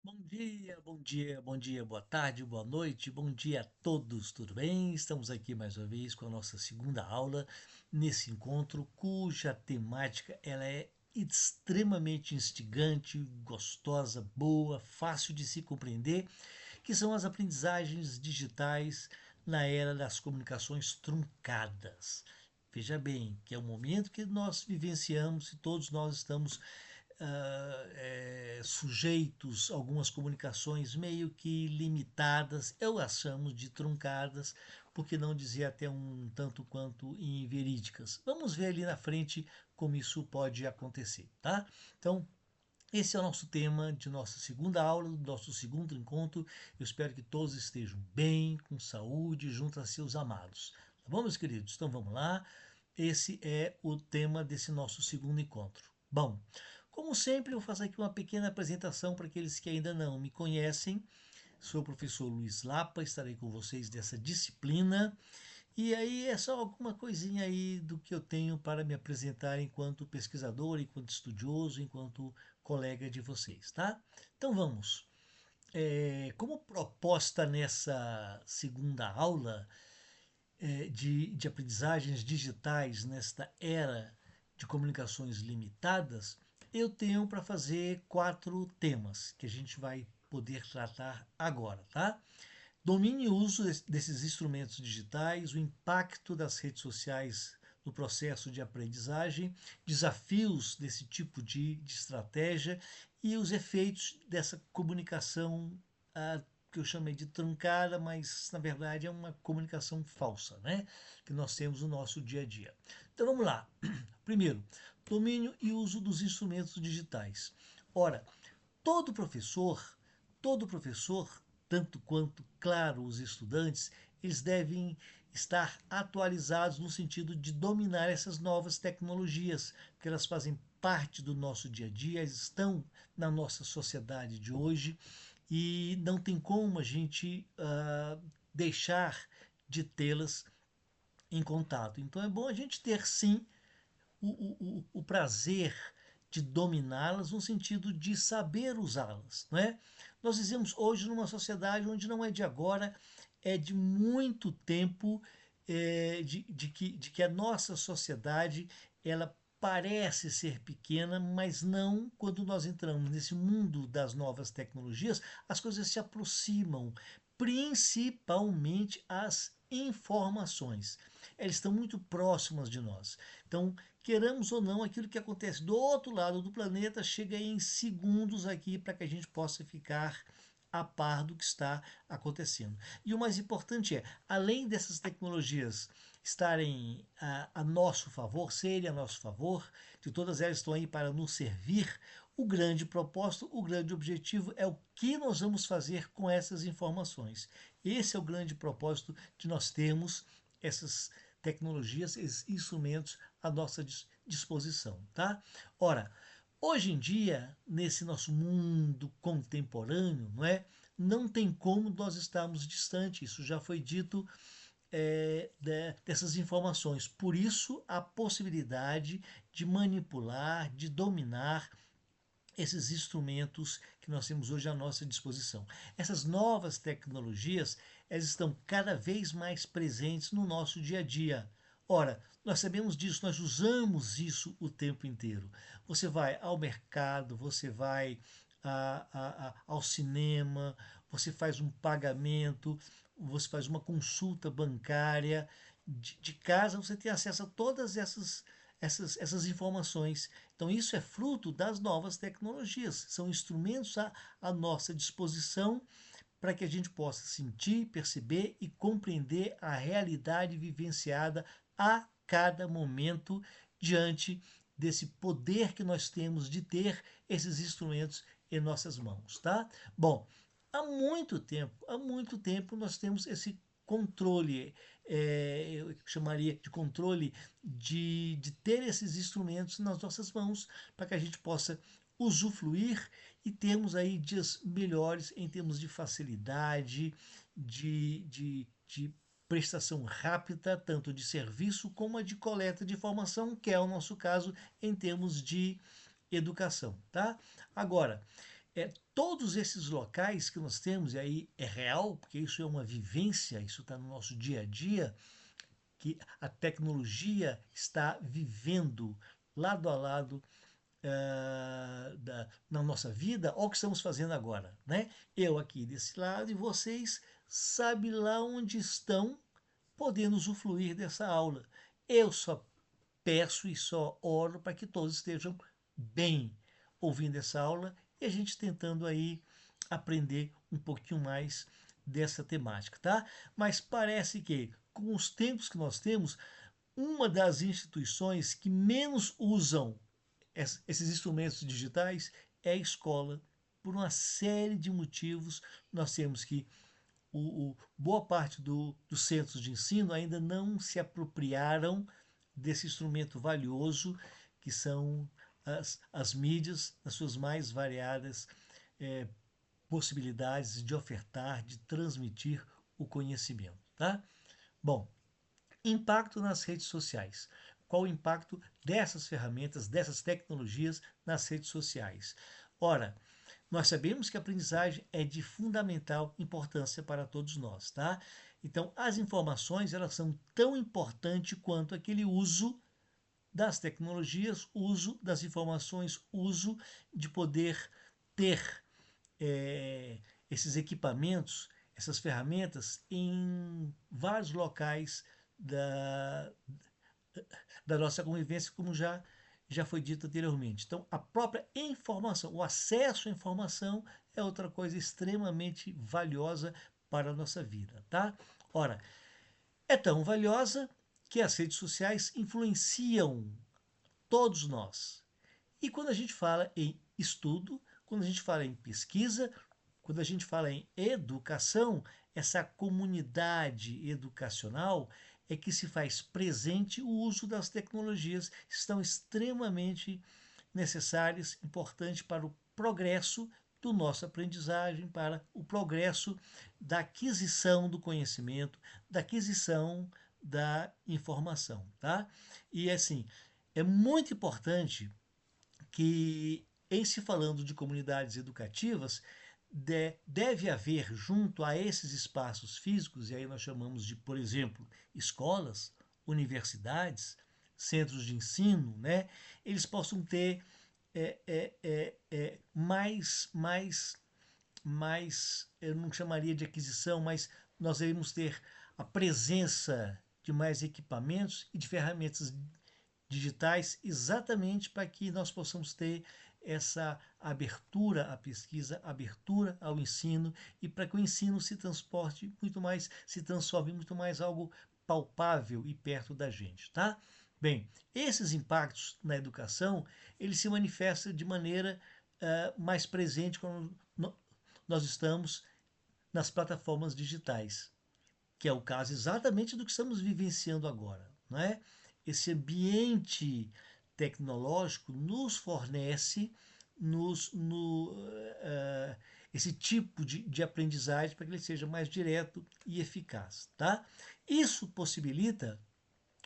Bom dia, bom dia, bom dia, boa tarde, boa noite, bom dia a todos, tudo bem? Estamos aqui mais uma vez com a nossa segunda aula nesse encontro cuja temática ela é extremamente instigante, gostosa, boa, fácil de se compreender, que são as aprendizagens digitais na era das comunicações truncadas. Veja bem, que é o momento que nós vivenciamos e todos nós estamos sujeitos a algumas comunicações meio que limitadas, eu as chamo de truncadas, porque não dizer até um tanto quanto inverídicas. Vamos ver ali na frente como isso pode acontecer, tá? Então, esse é o nosso tema de nossa segunda aula, do nosso segundo encontro. Eu espero que todos estejam bem, com saúde, junto a seus amados. Tá bom, meus queridos? Então vamos lá. Esse é o tema desse nosso segundo encontro. Bom, como sempre, eu faço aqui uma pequena apresentação para aqueles que ainda não me conhecem. Sou o professor Luiz Lapa, estarei com vocês dessa disciplina. E aí é só alguma coisinha aí do que eu tenho para me apresentar enquanto pesquisador, enquanto estudioso, enquanto colega de vocês, tá? Então vamos. Como proposta nessa segunda aula de aprendizagens digitais nesta era de comunicações limitadas, eu tenho para fazer quatro temas que a gente vai poder tratar agora, tá? Domínio e uso desses instrumentos digitais, o impacto das redes sociais no processo de aprendizagem, desafios desse tipo de estratégia e os efeitos dessa comunicação que eu chamei de truncada, mas na verdade é uma comunicação falsa, né? Que nós temos no nosso dia a dia. Então vamos lá. Primeiro, domínio e uso dos instrumentos digitais. Ora, todo professor, todo professor, tanto quanto, claro, os estudantes, eles devem estar atualizados no sentido de dominar essas novas tecnologias, porque elas fazem parte do nosso dia a dia, estão na nossa sociedade de hoje e não tem como a gente deixar de tê-las em contato. Então é bom a gente ter sim o prazer de dominá-las no sentido de saber usá-las. Não é? Nós vivemos hoje numa sociedade onde não é de agora, é de muito tempo de que a nossa sociedade ela parece ser pequena, mas não quando nós entramos nesse mundo das novas tecnologias, as coisas se aproximam, principalmente as informações. Elas estão muito próximas de nós. Então, queramos ou não, aquilo que acontece do outro lado do planeta chega em segundos aqui para que a gente possa ficar a par do que está acontecendo. E o mais importante é, além dessas tecnologias estarem a nosso favor, serem a nosso favor, que todas elas estão aí para nos servir, o grande propósito, o grande objetivo é o que nós vamos fazer com essas informações. Esse é o grande propósito de nós termos essas tecnologias, esses instrumentos à nossa disposição, tá? Ora, hoje em dia, nesse nosso mundo contemporâneo, não é? Não tem como nós estarmos distantes. Isso já foi dito dessas informações. Por isso, a possibilidade de manipular, de dominar esses instrumentos que nós temos hoje à nossa disposição. Essas novas tecnologias, elas estão cada vez mais presentes no nosso dia a dia. Ora, nós sabemos disso, nós usamos isso o tempo inteiro. Você vai ao mercado, você vai ao cinema, você faz um pagamento, você faz uma consulta bancária. De casa você tem acesso a todas essas informações. Então, isso é fruto das novas tecnologias, são instrumentos à nossa disposição para que a gente possa sentir, perceber e compreender a realidade vivenciada a cada momento diante desse poder que nós temos de ter esses instrumentos em nossas mãos, tá? Bom, há muito tempo nós temos esse controle, eu chamaria de controle de ter esses instrumentos nas nossas mãos para que a gente possa usufruir e termos aí dias melhores em termos de facilidade, de prestação rápida, tanto de serviço como a de coleta de informação, que é o nosso caso em termos de educação, tá? Agora, todos esses locais que nós temos, e aí é real, porque isso é uma vivência, isso está no nosso dia a dia, que a tecnologia está vivendo lado a lado na nossa vida, olha o que estamos fazendo agora, né? Eu aqui desse lado e vocês sabe lá onde estão podendo usufruir dessa aula. Eu só peço e só oro para que todos estejam bem ouvindo essa aula e a gente tentando aí aprender um pouquinho mais dessa temática, tá? Mas parece que com os tempos que nós temos, uma das instituições que menos usam esses instrumentos digitais é a escola. Por uma série de motivos, nós temos que boa parte dos centros de ensino ainda não se apropriaram desse instrumento valioso que são as mídias nas suas mais variadas eh, possibilidades de ofertar, de transmitir o conhecimento. Tá? Bom, impacto nas redes sociais. Qual o impacto dessas ferramentas, dessas tecnologias nas redes sociais? Ora, nós sabemos que a aprendizagem é de fundamental importância para todos nós, tá? Então, as informações, elas são tão importantes quanto aquele uso das tecnologias, uso das informações, uso de poder ter eh, esses equipamentos, essas ferramentas em vários locais da, da nossa convivência, como já foi dito anteriormente. Então, a própria informação, o acesso à informação é outra coisa extremamente valiosa para a nossa vida, tá? Ora, é tão valiosa que as redes sociais influenciam todos nós. E quando a gente fala em estudo, quando a gente fala em pesquisa, quando a gente fala em educação, essa comunidade educacional é que se faz presente o uso das tecnologias, estão extremamente necessárias, importantes para o progresso do nosso aprendizagem, para o progresso da aquisição do conhecimento, da aquisição da informação, tá? E assim, é muito importante que, em se falando de comunidades educativas, deve haver junto a esses espaços físicos, e aí nós chamamos de, por exemplo, escolas, universidades, centros de ensino, né? Eles possam ter mais, eu não chamaria de aquisição, mas nós iremos ter a presença de mais equipamentos e de ferramentas digitais exatamente para que nós possamos ter essa abertura à pesquisa, abertura ao ensino e para que o ensino se transporte muito mais, se transforme muito mais algo palpável e perto da gente, tá? Bem, esses impactos na educação, eles se manifestam de maneira mais presente quando nós estamos nas plataformas digitais, que é o caso exatamente do que estamos vivenciando agora, não é? Esse ambiente tecnológico nos fornece esse tipo de aprendizagem para que ele seja mais direto e eficaz. Tá? Isso possibilita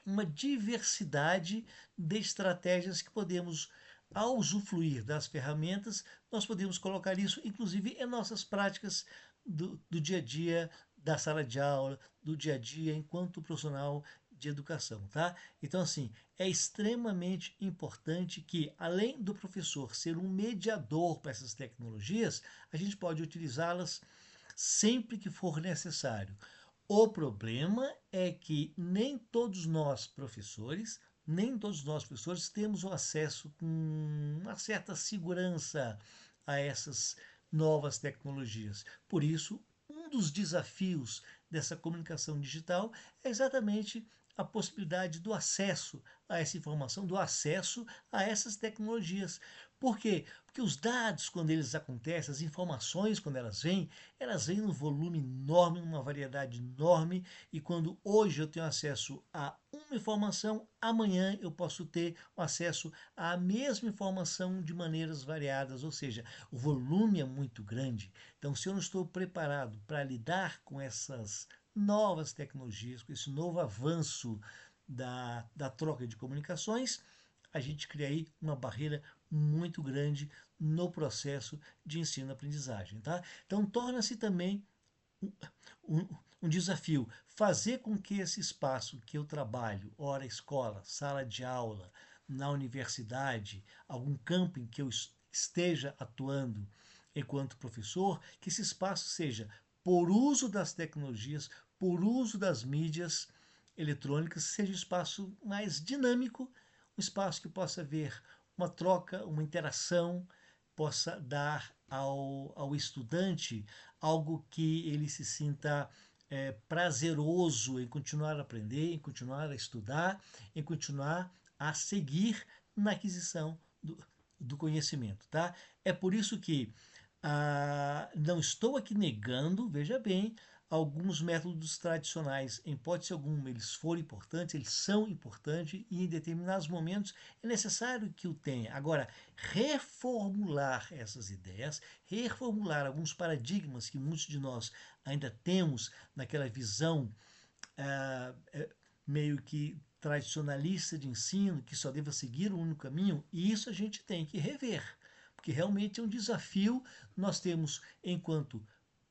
uma diversidade de estratégias que podemos, ao usufruir das ferramentas, nós podemos colocar isso, inclusive, em nossas práticas do dia a dia, da sala de aula, do dia a dia, enquanto profissional de educação, tá? Então, assim, é extremamente importante que, além do professor ser um mediador para essas tecnologias, a gente pode utilizá-las sempre que for necessário. O problema é que nem todos nós professores temos o acesso com uma certa segurança a essas novas tecnologias. Por isso, um dos desafios dessa comunicação digital é exatamente a possibilidade do acesso a essa informação, do acesso a essas tecnologias. Por quê? Porque os dados, quando eles acontecem, as informações, quando elas vêm num volume enorme, numa variedade enorme, e quando hoje eu tenho acesso a uma informação, amanhã eu posso ter acesso à mesma informação de maneiras variadas, ou seja, o volume é muito grande. Então, se eu não estou preparado para lidar com essas novas tecnologias, com esse novo avanço da troca de comunicações, a gente cria aí uma barreira muito grande no processo de ensino-aprendizagem, tá? Então torna-se também um, um desafio fazer com que esse espaço que eu trabalho, ora escola, sala de aula, na universidade, algum campo em que eu esteja atuando enquanto professor, que esse espaço seja por uso das tecnologias, por uso das mídias eletrônicas, seja um espaço mais dinâmico, um espaço que possa haver uma troca, uma interação, possa dar ao estudante algo que ele se sinta prazeroso em continuar a aprender, em continuar a estudar, em continuar a seguir na aquisição do conhecimento, tá? É por isso que não estou aqui negando, veja bem, alguns métodos tradicionais, em hipótese alguma, eles foram importantes, eles são importantes e em determinados momentos é necessário que o tenha. Agora, reformular essas ideias, reformular alguns paradigmas que muitos de nós ainda temos naquela visão meio que tradicionalista de ensino, que só deva seguir um único caminho, e isso a gente tem que rever, porque realmente é um desafio nós temos, enquanto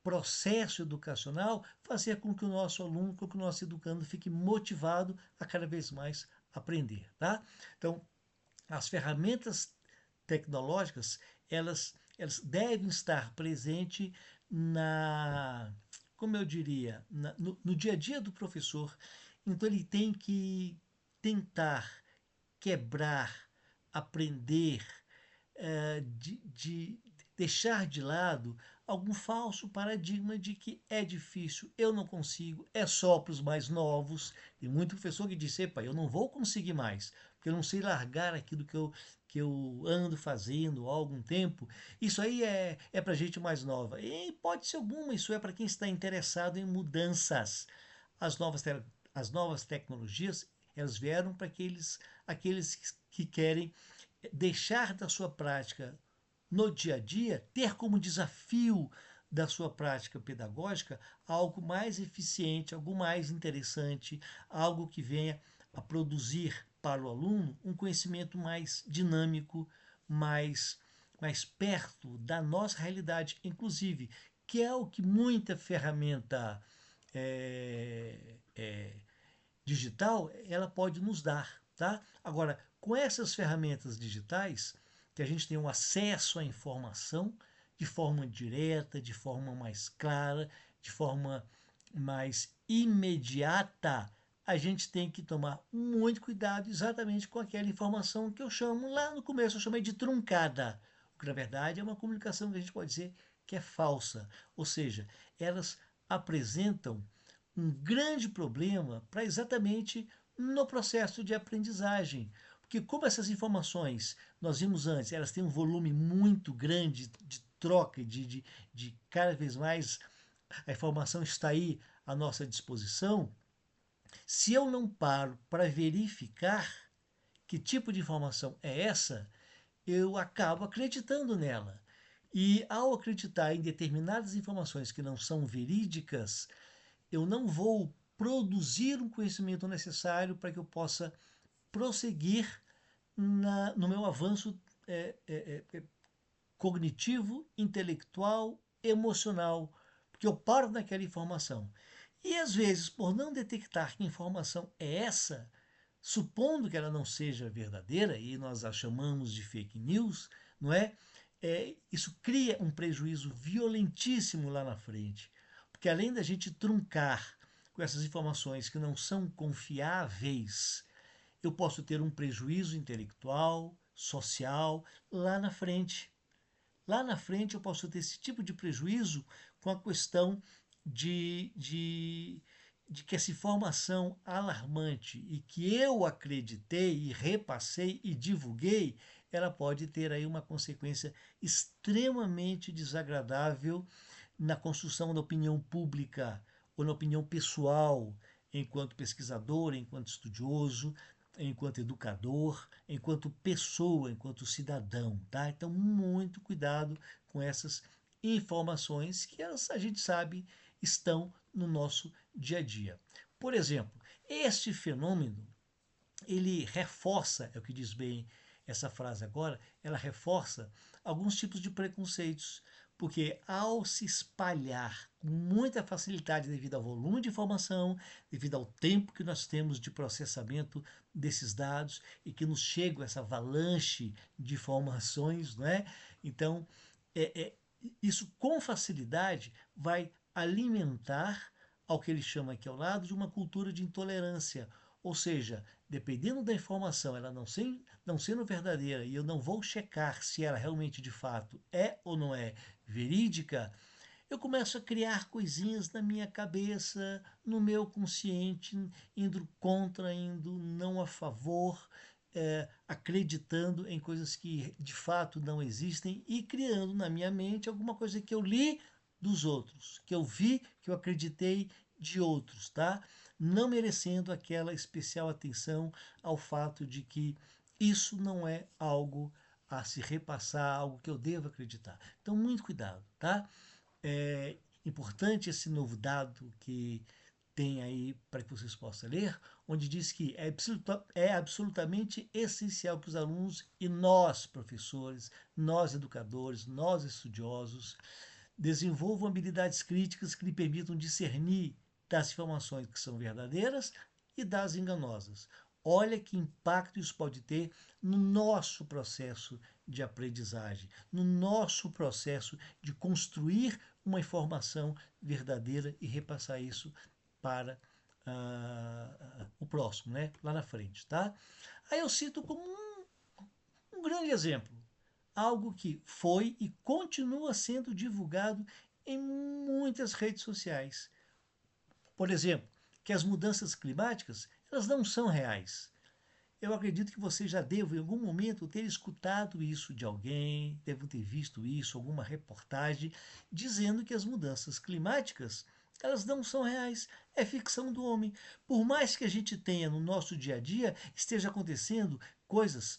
processo educacional, fazer com que o nosso aluno, com que o nosso educando fique motivado a cada vez mais aprender, tá? Então, as ferramentas tecnológicas, elas devem estar presentes como eu diria, no dia a dia do professor. Então ele tem que tentar quebrar, aprender, de deixar de lado algum falso paradigma de que é difícil, eu não consigo, é só para os mais novos. Tem muito professor que diz: epa, eu não vou conseguir mais, porque eu não sei largar aquilo que eu ando fazendo há algum tempo. Isso aí é para gente mais nova. E pode ser alguma, isso é para quem está interessado em mudanças. As novas, as novas tecnologias, elas vieram para aqueles que querem deixar da sua prática no dia a dia, ter como desafio da sua prática pedagógica algo mais eficiente, algo mais interessante, algo que venha a produzir para o aluno um conhecimento mais dinâmico, mais perto da nossa realidade, inclusive, que é o que muita ferramenta digital ela pode nos dar, tá? Agora, com essas ferramentas digitais, que a gente tem um acesso à informação de forma direta, de forma mais clara, de forma mais imediata, a gente tem que tomar muito cuidado exatamente com aquela informação que eu chamo, lá no começo eu chamei de truncada, o que na verdade é uma comunicação que a gente pode dizer que é falsa, ou seja, elas apresentam um grande problema para exatamente no processo de aprendizagem. Porque como essas informações, nós vimos antes, elas têm um volume muito grande de troca, de cada vez mais a informação está aí à nossa disposição, se eu não paro para verificar que tipo de informação é essa, eu acabo acreditando nela. E ao acreditar em determinadas informações que não são verídicas, eu não vou produzir um conhecimento necessário para que eu possa prosseguir no meu avanço cognitivo, intelectual, emocional, porque eu paro naquela informação. E às vezes, por não detectar que informação é essa, supondo que ela não seja verdadeira, e nós a chamamos de fake news, não é? Isso cria um prejuízo violentíssimo lá na frente. Porque além da gente truncar com essas informações que não são confiáveis, eu posso ter um prejuízo intelectual, social, lá na frente. Lá na frente eu posso ter esse tipo de prejuízo com a questão de que essa informação alarmante e que eu acreditei e repassei e divulguei, ela pode ter aí uma consequência extremamente desagradável na construção da opinião pública ou na opinião pessoal, enquanto pesquisador, enquanto estudioso, enquanto educador, enquanto pessoa, enquanto cidadão, tá? Então, muito cuidado com essas informações que a gente sabe estão no nosso dia a dia. Por exemplo, este fenômeno ele reforça, é o que diz bem essa frase agora, ela reforça alguns tipos de preconceitos, porque ao se espalhar com muita facilidade devido ao volume de informação, devido ao tempo que nós temos de processamento desses dados e que nos chega essa avalanche de informações, não é? Então, é, é, isso com facilidade vai alimentar ao que ele chama aqui ao lado de uma cultura de intolerância. Ou seja, dependendo da informação, ela não sendo verdadeira e eu não vou checar se ela realmente de fato é ou não é verídica, eu começo a criar coisinhas na minha cabeça, no meu consciente, indo contra, indo não a favor, acreditando em coisas que de fato não existem e criando na minha mente alguma coisa que eu li dos outros, que eu vi, que eu acreditei de outros, tá? Não merecendo aquela especial atenção ao fato de que isso não é algo a se repassar, algo que eu devo acreditar. Então, muito cuidado, tá? É importante esse novo dado que tem aí para que vocês possam ler, onde diz que é absolutamente essencial que os alunos e nós, professores, nós educadores, nós estudiosos, desenvolvam habilidades críticas que lhe permitam discernir das informações que são verdadeiras e das enganosas. Olha que impacto isso pode ter no nosso processo de aprendizagem, no nosso processo de construir uma informação verdadeira e repassar isso para o próximo, né? Lá na frente, tá? Aí eu cito como um grande exemplo, algo que foi e continua sendo divulgado em muitas redes sociais. Por exemplo, que as mudanças climáticas elas não são reais. Eu acredito que você já deve, em algum momento, ter escutado isso de alguém, deve ter visto isso, alguma reportagem, dizendo que as mudanças climáticas elas não são reais, é ficção do homem. Por mais que a gente tenha no nosso dia a dia, esteja acontecendo coisas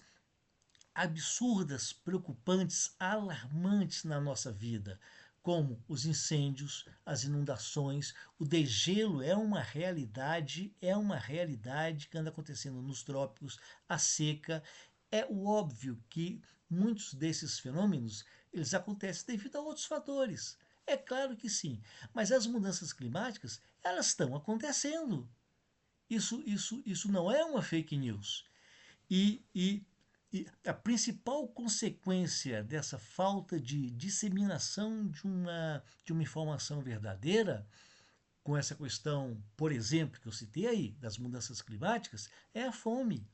absurdas, preocupantes, alarmantes na nossa vida, como os incêndios, as inundações, o degelo é uma realidade que anda acontecendo nos trópicos, a seca. É o óbvio que muitos desses fenômenos eles acontecem devido a outros fatores. É claro que sim, mas as mudanças climáticas elas estão acontecendo. Isso não é uma fake news. E a principal consequência dessa falta de disseminação de uma informação verdadeira, com essa questão, por exemplo, que eu citei aí, das mudanças climáticas, é a fome.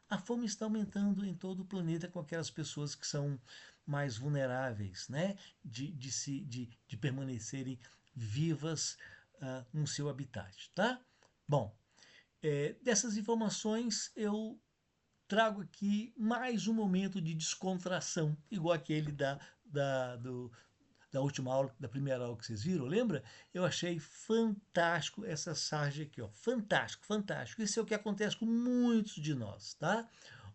A fome está aumentando em todo o planeta com aquelas pessoas que são mais vulneráveis, né? De permanecerem vivas no seu habitat, tá? Bom, dessas informações eu trago aqui mais um momento de descontração, igual aquele da última aula, da primeira aula que vocês viram, lembra? Eu achei fantástico essa sarja aqui, ó. Fantástico, fantástico. Isso é o que acontece com muitos de nós, tá?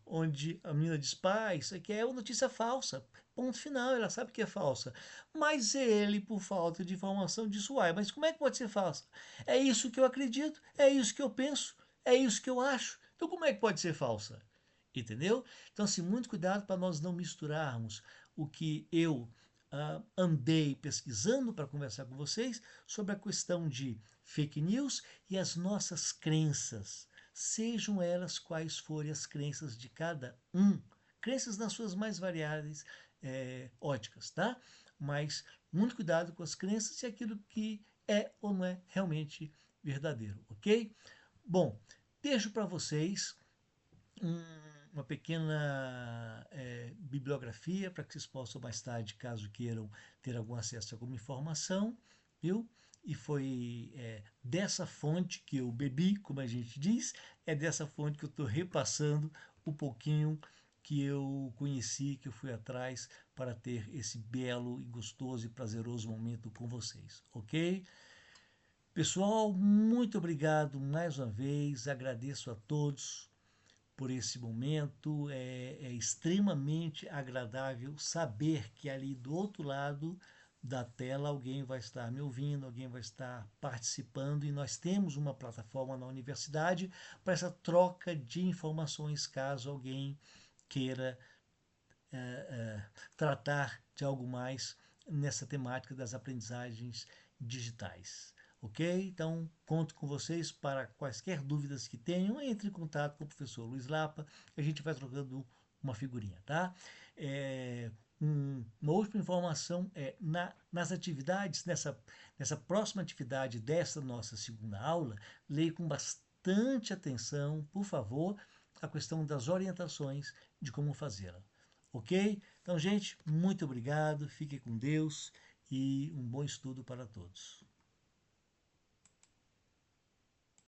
Onde a menina diz, pai, isso aqui é uma notícia falsa. Ponto final, ela sabe que é falsa. Mas ele, por falta de informação, diz, uai, mas como é que pode ser falsa? É isso que eu acredito, é isso que eu penso, é isso que eu acho. Então como é que pode ser falsa? Entendeu? Então, assim, muito cuidado para nós não misturarmos o que eu andei pesquisando para conversar com vocês sobre a questão de fake news e as nossas crenças, sejam elas quais forem as crenças de cada um, crenças nas suas mais variadas óticas, tá? Mas muito cuidado com as crenças e aquilo que é ou não é realmente verdadeiro, ok? Bom, deixo para vocês uma pequena bibliografia para que vocês possam mais tarde, caso queiram ter algum acesso a alguma informação, viu? E foi dessa fonte que eu bebi, como a gente diz, é dessa fonte que eu estou repassando o pouquinho que eu conheci, que eu fui atrás para ter esse belo e gostoso e prazeroso momento com vocês, ok? Pessoal, muito obrigado mais uma vez, agradeço a todos por esse momento. É extremamente agradável saber que ali do outro lado da tela alguém vai estar me ouvindo, alguém vai estar participando e nós temos uma plataforma na universidade para essa troca de informações caso alguém queira tratar de algo mais nessa temática das aprendizagens digitais. Ok? Então, conto com vocês para quaisquer dúvidas que tenham, entre em contato com o professor Luiz Lapa, a gente vai trocando uma figurinha, tá? Uma última informação nas atividades, nessa próxima atividade dessa nossa segunda aula, leia com bastante atenção, por favor, a questão das orientações de como fazê-la. Ok? Então, gente, muito obrigado, fique com Deus e um bom estudo para todos.